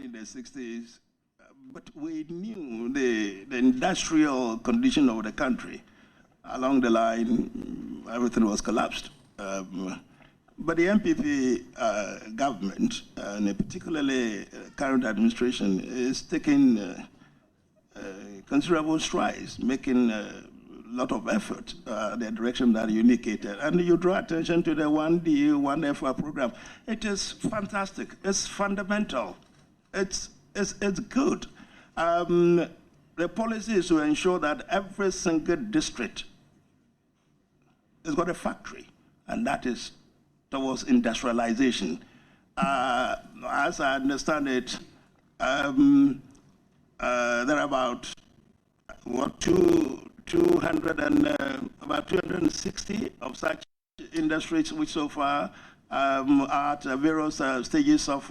in the 60s, but we knew the industrial condition of the country. Along the line, everything was collapsed. But the MPP government, and particularly current administration, is taking considerable strides, making a lot of effort the direction that you indicated. And you draw attention to the 1D, 1FR program. It is fantastic. It's fundamental. It's good. The policy is to ensure that every single district has got a factory, and that is towards industrialization. As I understand it, there are about about 260 of such industries which so far are at various stages of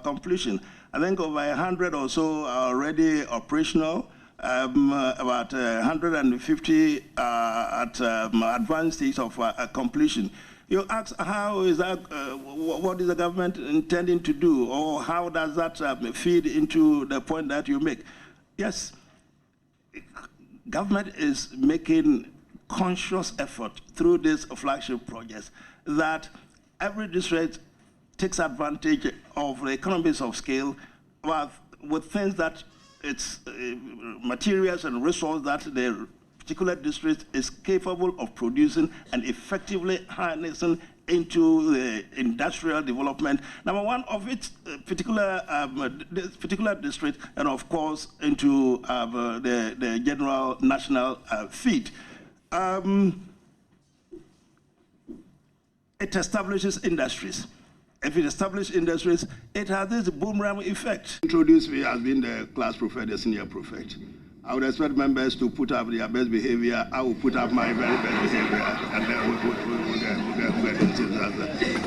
completion. I think over 100 or so are already operational. About 150 at advanced stage of completion. You ask, how is that, what is the government intending to do, or how does that feed into the point that you make? Yes, government is making conscious effort through these flagship projects that every district takes advantage of the economies of scale with things that it's materials and resources that the particular district is capable of producing and effectively harnessing into the industrial development. Number one of its particular district, and of course into the general national feed. It establishes industries. If it establishes industries, it has this boomerang effect. Introduced me as being the class prefect, the senior prefect. I would expect members to put up their best behavior. I will put up my very best behavior, and then we'll get into that.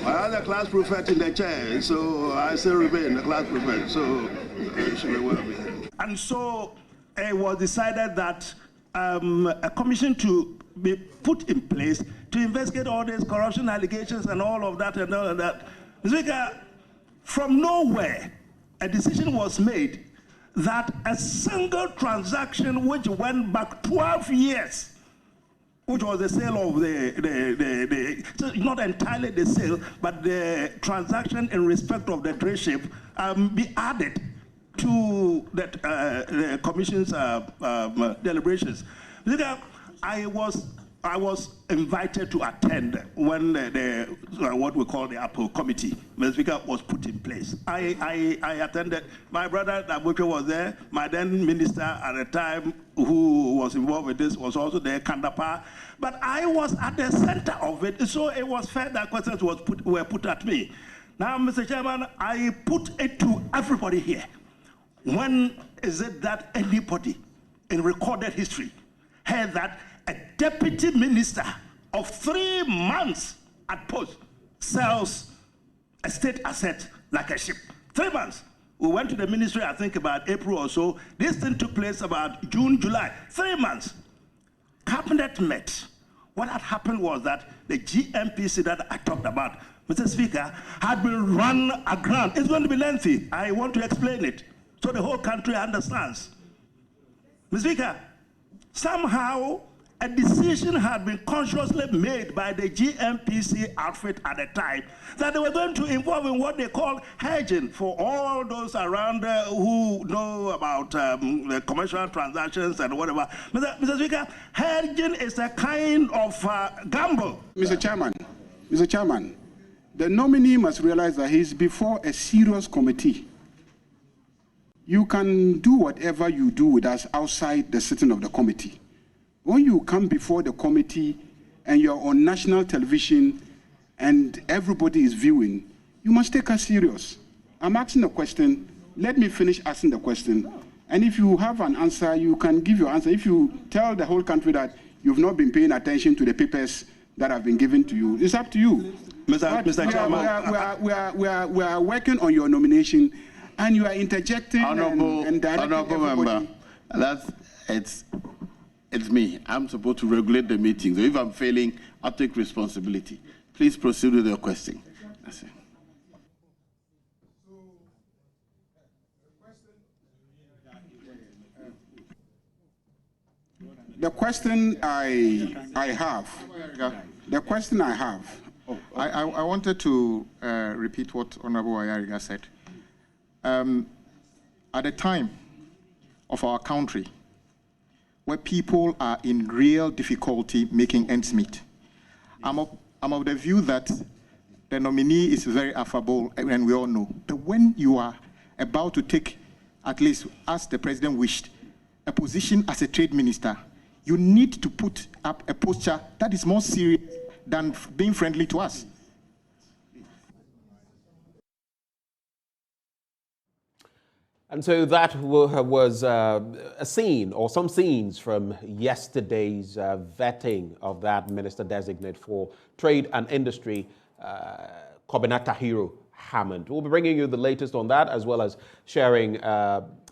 I have the class prefect in the chair, so I still remain the class prefect, so it should be well behaved. And so it was decided that a commission to be put in place to investigate all these corruption allegations and all of that and all of that. Speaker, from nowhere, a decision was made that a single transaction which went back 12 years, which was the sale of so not entirely the sale, but the transaction in respect of the trade ship, be added to the commission's deliberations. Speaker, I was invited to attend when what we call the Apple Committee, Mr. Speaker, was put in place. I attended. My brother Nabucho was there. My then minister at the time who was involved with this was also there, Kandapa. But I was at the center of it, so it was fair that questions were put at me. Now, Mr. Chairman, I put it to everybody here. When is it that anybody in recorded history heard that a deputy minister of 3 months at post sells a state asset like a ship? 3 months. We went to the ministry, I think about April or so. This thing took place about June, July. 3 months. Cabinet met. What had happened was that the GMPC that I talked about, Mr. Speaker, had been run aground. It's going to be lengthy. I want to explain it so the whole country understands. Mr. Speaker, somehow a decision had been consciously made by the GMPC outfit at the time that they were going to involve in what they call hedging. For all those around who know about the commercial transactions and whatever. Mr. Speaker, hedging is a kind of gamble. Mr. Chairman, the nominee must realize that he's before a serious committee. You can do whatever you do with us outside the sitting of the committee. When you come before the committee and you're on national television and everybody is viewing, you must take us serious. I'm asking a question. Let me finish asking the question. And if you have an answer, you can give your answer. If you tell the whole country that you've not been paying attention to the papers that have been given to you, it's up to you. Mr. Chairman, we are working on your nomination, and you are interjecting and directing everybody. It's me. I'm supposed to regulate the meeting. So if I'm failing, I'll take responsibility. Please proceed with your question. That's it. The question I have, I wanted to repeat what Honorable Ayariga said. At a time of our country where people are in real difficulty making ends meet, I'm of the view that the nominee is very affable, and we all know. But when you are about to take, at least as the president wished, a position as a trade minister, you need to put up a posture that is more serious than being friendly to us. And so that was a scene, or some scenes from yesterday's vetting of that minister-designate for Trade and Industry, Kobina Hero Hammond. We'll be bringing you the latest on that, as well as sharing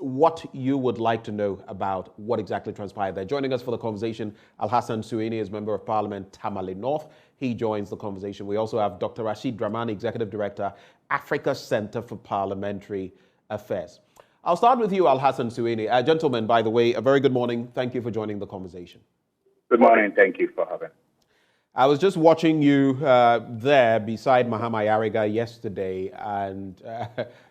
what you would like to know about what exactly transpired there. Joining us for the conversation, Alhassan Suini is Member of Parliament, Tamale North. He joins the conversation. We also have Dr. Rashid Dramani, Executive Director, Africa Center for Parliamentary Affairs. I'll start with you, Alhassan Suini. Gentlemen, by the way, a very good morning. Thank you for joining the conversation. Good morning. Thank you for having me. I was just watching you there beside Mahama Ayariga yesterday, and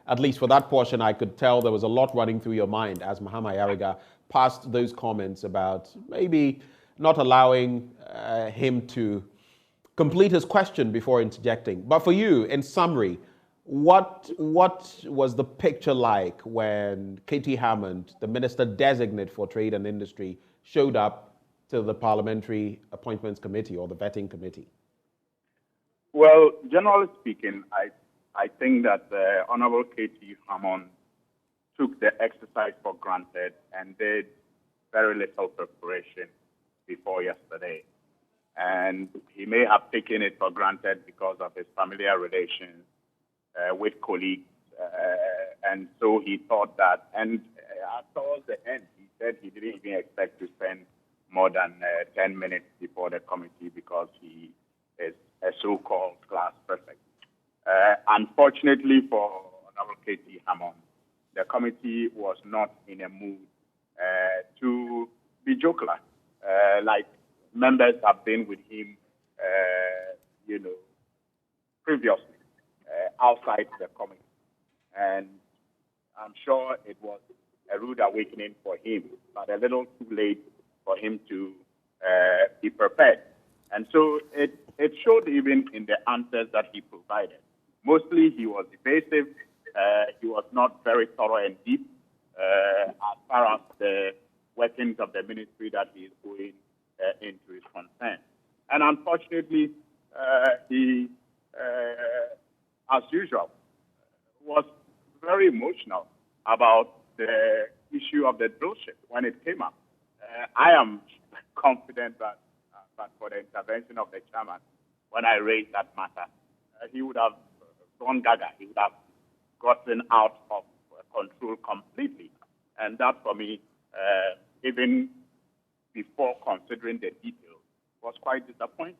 at least for that portion, I could tell there was a lot running through your mind as Mahama Ayariga passed those comments about maybe not allowing him to complete his question before interjecting. But for you, in summary, what was the picture like when K.T. Hammond, the Minister-designate for Trade and Industry, showed up to the Parliamentary Appointments Committee or the Vetting Committee? Well, generally speaking, I think that the Honorable K.T. Hammond took the exercise for granted and did very little preparation before yesterday. And he may have taken it for granted because of his familiar relations with colleagues. And so he thought that, and towards the end, he said he didn't even expect to spend more than 10 minutes before the committee because he is a so-called class prefect. Unfortunately for Honorable K.T. Hammond, the committee was not in a mood to be jocular, like members have been with him, previously outside the committee. And I'm sure it was a rude awakening for him, but a little too late for him to be prepared. And so it showed even in the answers that he provided. Mostly he was evasive. He was not very thorough and deep as far as the workings of the ministry that he is going into is concerned. And unfortunately, he, as usual, was very emotional about the issue of the drill ship when it came up. I am confident that, but for the intervention of the chairman, when I raised that matter, he would have gone gaga. He would have gotten out of control completely. And that, for me, even before considering the details, was quite disappointing.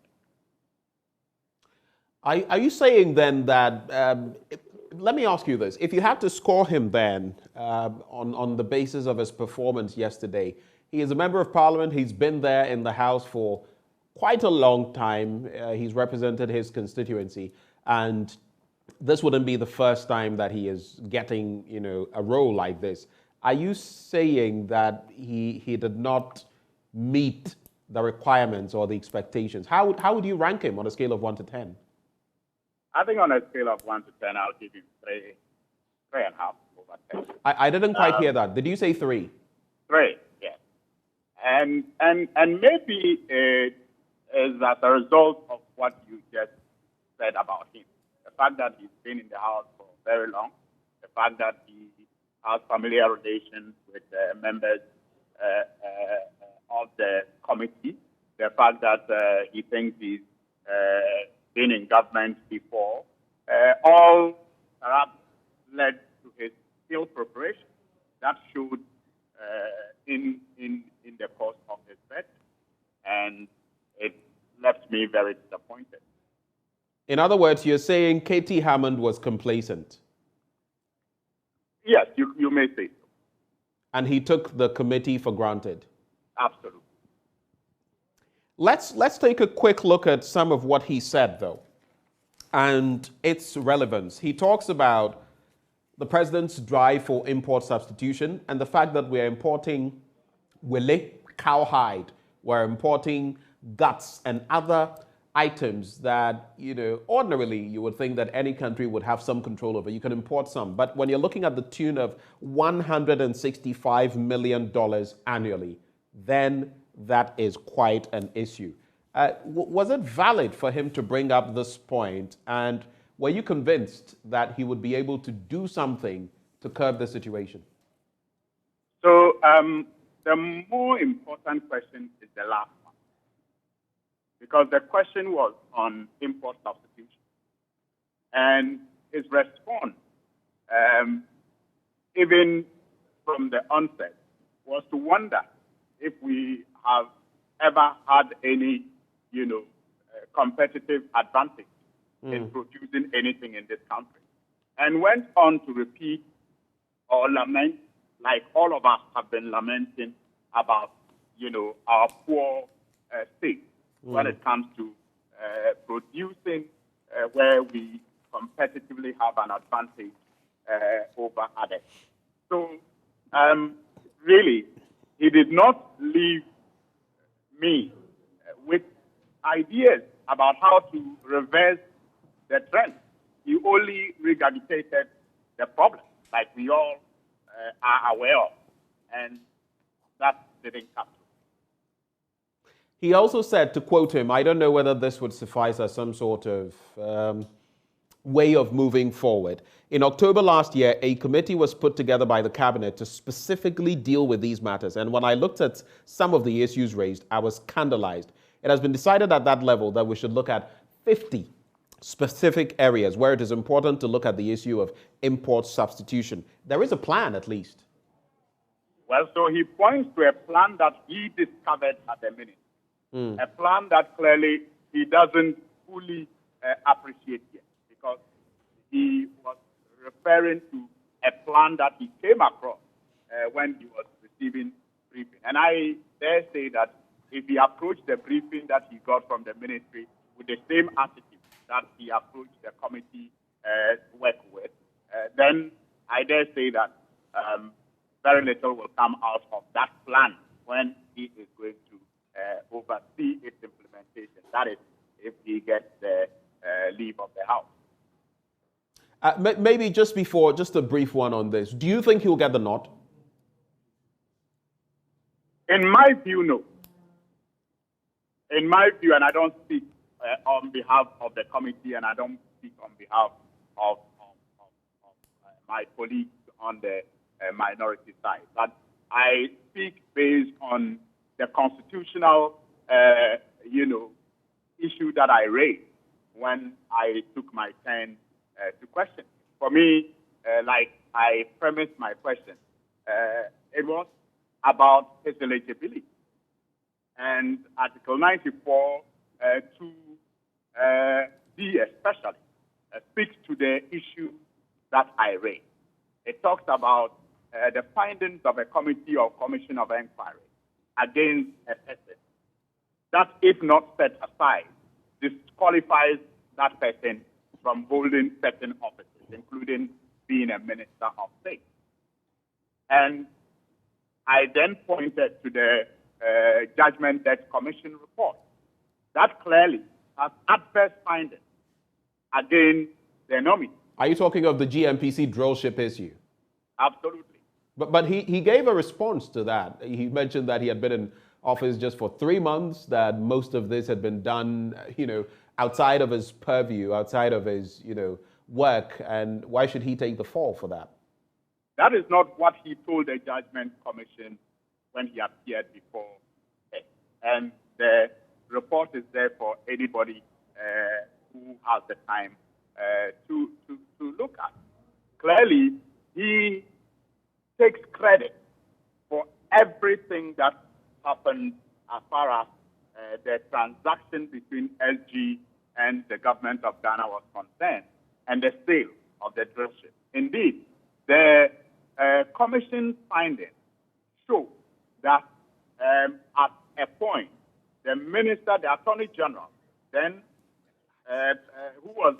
Are you saying then that, let me ask you this, if you had to score him then on the basis of his performance yesterday, he is a member of parliament, he's been there in the House for quite a long time, he's represented his constituency, and this wouldn't be the first time that he is getting, a role like this. Are you saying that he did not meet the requirements or the expectations? How would you rank him on a scale of 1 to 10? I think on a scale of 1 to 10, I'll give him 3.5 over 10. I didn't quite hear that. Did you say 3? 3, yes. And maybe it is as a result of what you just said about him. The fact that he's been in the House for very long, the fact that he has familiar relations with members of the committee, the fact that he thinks he's been in government before, all perhaps led to his skill preparation that showed in the course of his bet, and it left me very disappointed. In other words, you're saying K.T. Hammond was complacent? Yes, you may say so. And he took the committee for granted? Absolutely. Let's take a quick look at some of what he said, though, and its relevance. He talks about the president's drive for import substitution and the fact that we're importing wele, cowhide, we're importing guts and other items that, ordinarily you would think that any country would have some control over. You can import some, but when you're looking at the tune of $165 million annually, then that is quite an issue. Was it valid for him to bring up this point, and were you convinced that he would be able to do something to curb the situation? So the more important question is the last one, because the question was on import substitution. And his response, even from the onset, was to wonder if we have ever had any, competitive advantage in producing anything in this country. And went on to repeat or lament, like all of us have been lamenting about, our poor state when it comes to producing where we competitively have an advantage over others. So really, he did not leave me with ideas about how to reverse the trend. He only regurgitated the problem, like we all are aware of, and that didn't come through. He also said, to quote him, I don't know whether this would suffice as some sort of way of moving forward. In October last year, a committee was put together by the cabinet to specifically deal with these matters. And when I looked at some of the issues raised, I was scandalized. It has been decided at that level that we should look at 50 specific areas where it is important to look at the issue of import substitution. There is a plan, at least. Well, so he points to a plan that he discovered at the minute, a plan that clearly he doesn't fully appreciate yet, because he was referring to a plan that he came across when he was receiving briefing. And I dare say that if he approached the briefing that he got from the ministry with the same attitude that he approached the committee work with, then I dare say that very little will come out of that plan when he is going to oversee its implementation. That is, if he gets the leave of the House. Maybe just a brief one on this. Do you think he'll get the nod? In my view, no. In my view, and I don't speak on behalf of the committee, and I don't speak on behalf of my colleagues on the minority side, but I speak based on the constitutional, issue that I raised when I took my turn to question. For me, like I premised my question, it was about his eligibility. And Article 94 2D especially speaks to the issue that I raised. It talks about the findings of a committee or commission of inquiry against a person that, if not set aside, disqualifies that person from holding certain offices, including being a minister of state. And I then pointed to the Judgment Debt Commission report that clearly has adverse findings against the nominee. Are you talking of the GMPC drill ship issue? Absolutely. But he gave a response to that. He mentioned that he had been in office just for 3 months, that most of this had been done, outside of his purview, outside of his, work, and why should he take the fall for that? That is not what he told the Judgment Commission when he appeared before it. And the report is there for anybody who has the time to look at. Clearly, he takes credit for everything that happened as far as the transaction between SG and the government of Ghana was concerned, and the sale of the drill ship. Indeed, the commission findings show that at a point, the minister, the Attorney General, then who was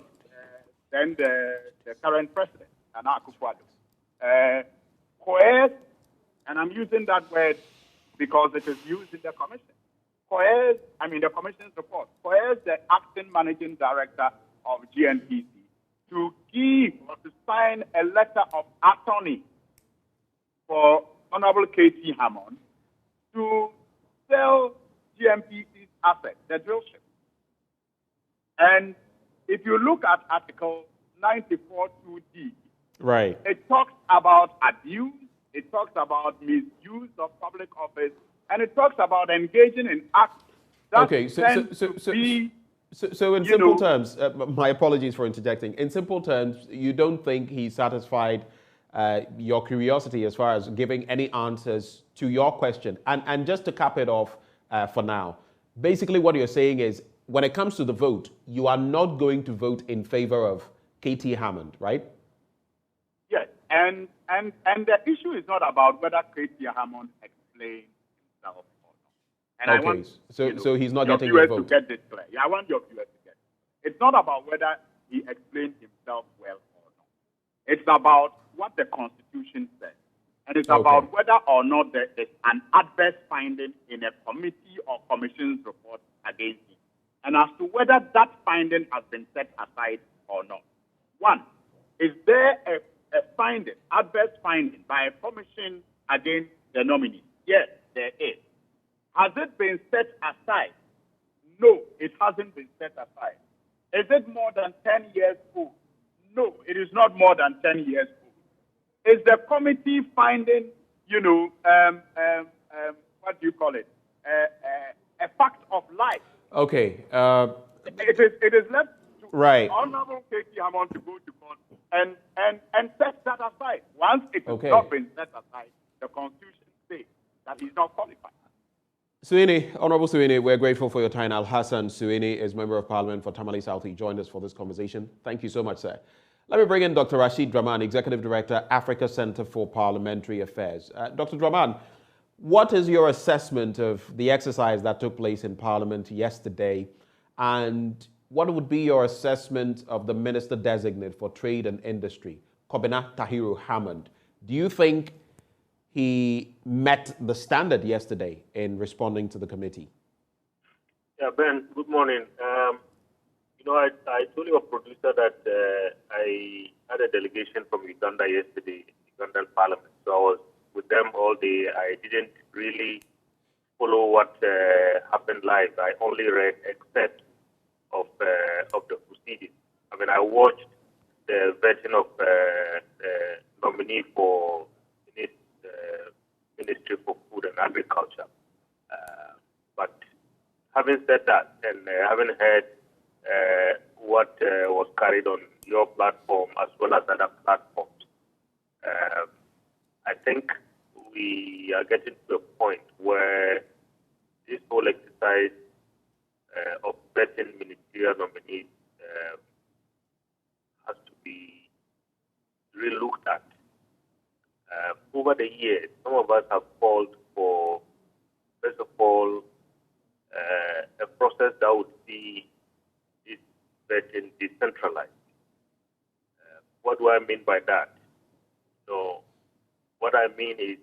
then the current president, Nana Akufo-Addo, coerced, and I'm using that word because it is used in the commission, the commission's report, coerced the acting managing director of GNPC to give or to sign a letter of attorney for Honorable K.T. Hammond to sell GNPC's asset, the drill ship. And if you look at Article 94.2d, right, it talks about abuse, it talks about misuse of public office, and it talks about engaging in acts that So in simple terms, my apologies for interjecting. In simple terms, you don't think he satisfied your curiosity as far as giving any answers to your question. And just to cap it off for now, basically what you're saying is when it comes to the vote, you are not going to vote in favor of K.T. Hammond, right? Yes, and the issue is not about whether K.T. Hammond explained himself or not. And okay, I want, so he's not getting your your viewers vote. to get this clear. Yeah, I want your viewers to get it. It's not about whether he explained himself well or not. It's about what the Constitution says. And it's about whether or not there is an adverse finding in a committee or commission's report against him. And as to whether that finding has been set aside or not. One, is there a finding, adverse finding by a commission against the nominee? Yes, there is. Has it been set aside? No, it hasn't been set aside. Is it more than 10 years old? No, it is not more than 10 years old. Is the committee finding, what do you call it? A fact of life. Okay. It is left to right. Honorable K.T. Hammond to go to court and set that aside. Once it has not been set aside, the Constitution says that he's not qualified. Suini, Honorable Suini, we're grateful for your time. Al Hassan Suini is Member of Parliament for Tamale South. He joined us for this conversation. Thank you so much, sir. Let me bring in Dr. Rashid Draman, Executive Director, Africa Center for Parliamentary Affairs. Dr. Draman, what is your assessment of the exercise that took place in Parliament yesterday? And what would be your assessment of the Minister Designate for Trade and Industry, Kobina Tahiru Hammond? Do you think he met the standard yesterday in responding to the committee? Yeah, Ben, good morning. I told your producer that I had a delegation from Uganda yesterday, Ugandan Parliament. So I was with them all day. I didn't really follow what happened live. I only read excerpts of the proceedings. I watched the vetting of nominee for Ministry for Food and Agriculture. But having said that, and having heard what was carried on your platform as well as other platforms, I think we are getting to a point where this whole exercise of vetting ministerial nominees has to be relooked at. Over the years, some of us have called for, first of all, a process that would see this vetting decentralized. What do I mean by that? So, what I mean is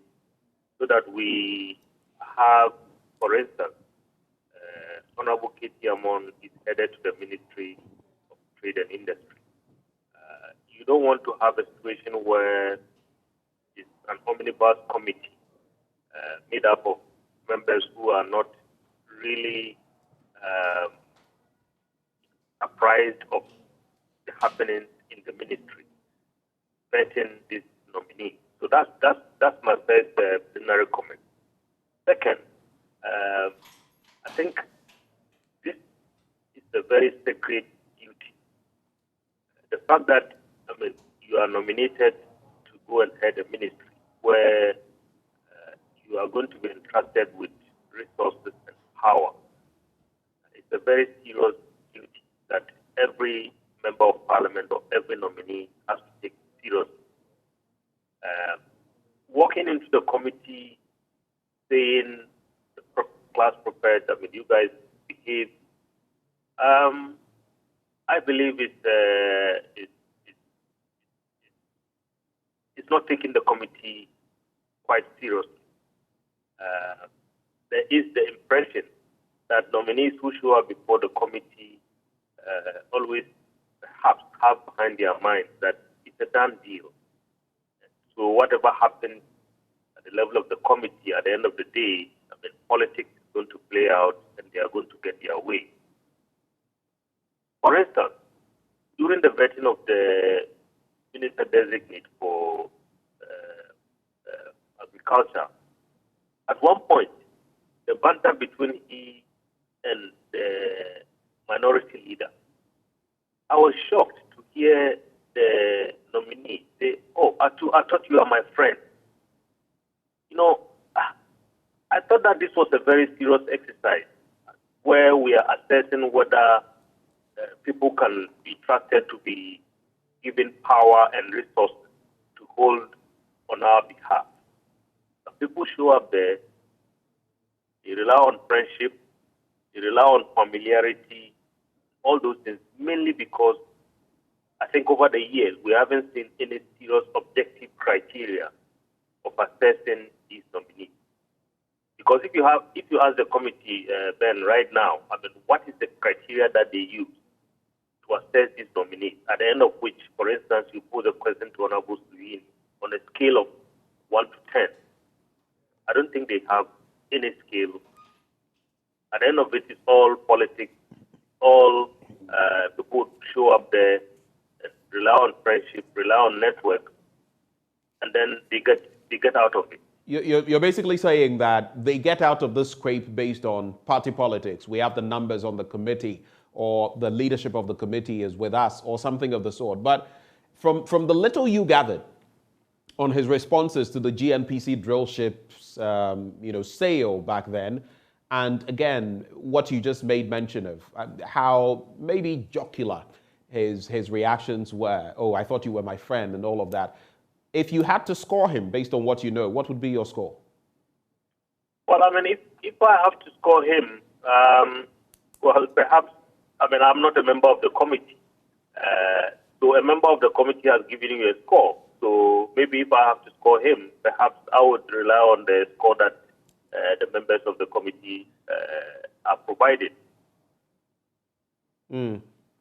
so that we have, for instance, Honorable K.T. Hammond is headed to the Ministry of Trade and Industry. You don't want to have a situation where it's an omnibus committee made up of members who are not really apprised of the happenings in the ministry, vetting this nominee. So that's my first preliminary comment. Second, I think this is a very sacred duty. The fact that you are nominated to go and head a ministry where you are going to be entrusted with resources and power. It's a very serious duty that every member of parliament or every nominee has to take seriously. Walking into the committee saying the class prophet, I mean, you guys behave. I believe it's not taking the committee quite seriously. There is the impression that nominees who show up before the committee always perhaps have behind their minds that it's a done deal. So whatever happens at the level of the committee, at the end of the day, I mean, politics is going to play out and they are going to get their way. For instance, during the vetting of the minister designate for agriculture, at one point, the banter between he and the minority leader, I was shocked to hear the nominee say, "Oh, I thought you are my friend." You know, I thought that this was a very serious exercise where we are assessing whether people can be trusted to be given power and resources to hold on our behalf. But people show up there, they rely on friendship, they rely on familiarity, all those things, mainly because I think over the years we haven't seen any serious objective criteria of assessing these nominees. Because if you ask the committee, Ben, right now, I mean, what is the criteria that they use to assess these nominees? At the end of which, for instance, you pose a question to Honorable Suyin on a scale of 1 to 10. I don't think they have any scale. At the end of it, it's all politics. All people show up there, and rely on friendship, rely on network, and then they get out of it. You're basically saying that they get out of this scrape based on party politics. We have the numbers on the committee, or the leadership of the committee is with us, or something of the sort. But from the little you gathered on his responses to the GNPC drill ship's sale back then, and again, what you just made mention of, how maybe jocular his reactions were. "Oh, I thought you were my friend," and all of that. If you had to score him based on what you know, what would be your score? Well, I mean, if I have to score him, well, perhaps, I mean, I'm not a member of the committee. So a member of the committee has given you a score. So maybe if I have to score him, perhaps I would rely on the score that the members of the committee are provided.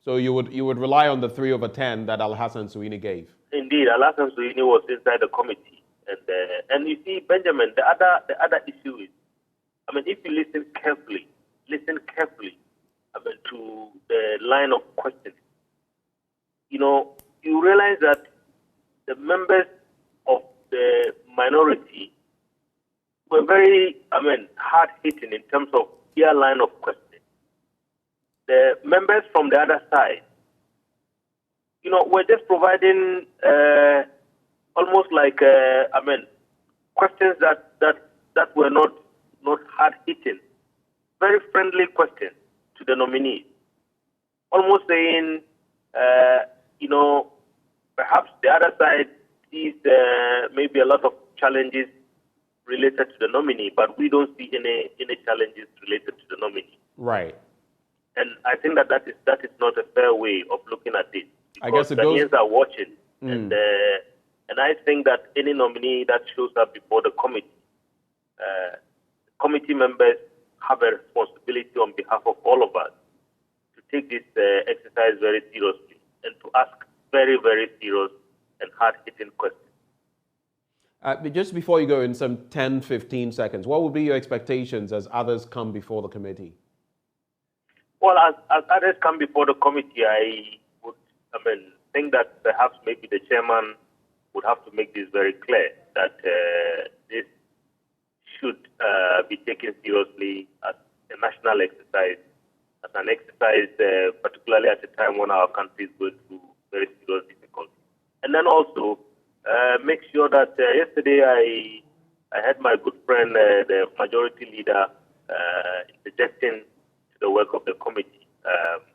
So you would rely on the 3 over 10 that Al-Hassan Suini gave? Indeed, Al-Hassan Suini was inside the committee. And you see, Benjamin, the other issue is, I mean, if you listen carefully, I mean, to the line of questioning, you realize that the members of the minority were very, hard-hitting in terms of their line of questioning. The members from the other side, were just providing almost like, questions that were not hard-hitting, very friendly questions to the nominees, almost saying, perhaps the other side sees maybe a lot of challenges related to the nominee, but we don't see any challenges related to the nominee. Right. And I think that is not a fair way of looking at this. I guess it Ghanaians are watching, Mm. and I think that any nominee that shows up before the committee members have a responsibility on behalf of all of us to take this exercise very seriously and to ask very, very serious and hard-hitting questions. Just before you go, in some 10, 15 seconds, what would be your expectations as others come before the committee? Well, as others come before the committee, I would think that perhaps maybe the chairman would have to make this very clear, that this should be taken seriously as a national exercise, as an exercise, particularly at a time when our country is going through very serious difficulties. And then also make sure that yesterday I had my good friend, the majority leader, interjecting to the work of the committee.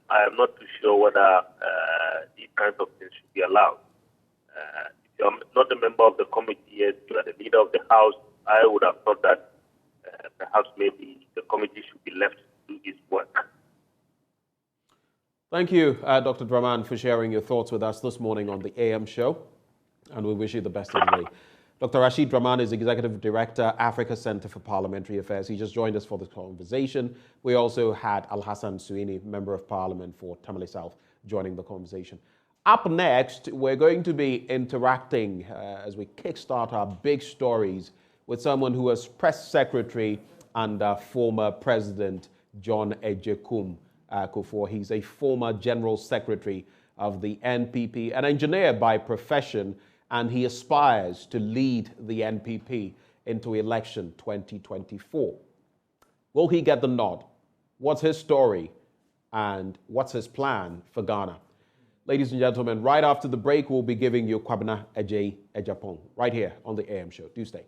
I am not too sure whether these kinds of things should be allowed. If you're not a member of the committee, yes, you are the leader of the House, I would have thought that perhaps maybe the committee should be left to do its work. Thank you, Dr. Draman, for sharing your thoughts with us this morning on the AM show, and we wish you the best of the day. Dr. Rashid Draman is Executive Director, Africa Center for Parliamentary Affairs. He just joined us for this conversation. We also had Al-Hassan Suini, Member of Parliament for Tamale South, joining the conversation. Up next, we're going to be interacting as we kickstart our big stories with someone who was Press Secretary under former President John Ejekum Kufuor. He's a former General Secretary of the NPP, an engineer by profession, and he aspires to lead the NPP into election 2024. Will he get the nod? What's his story? And what's his plan for Ghana? Ladies and gentlemen, right after the break, we'll be giving you Kwabena Ejapong right here on the AM show. Do stay.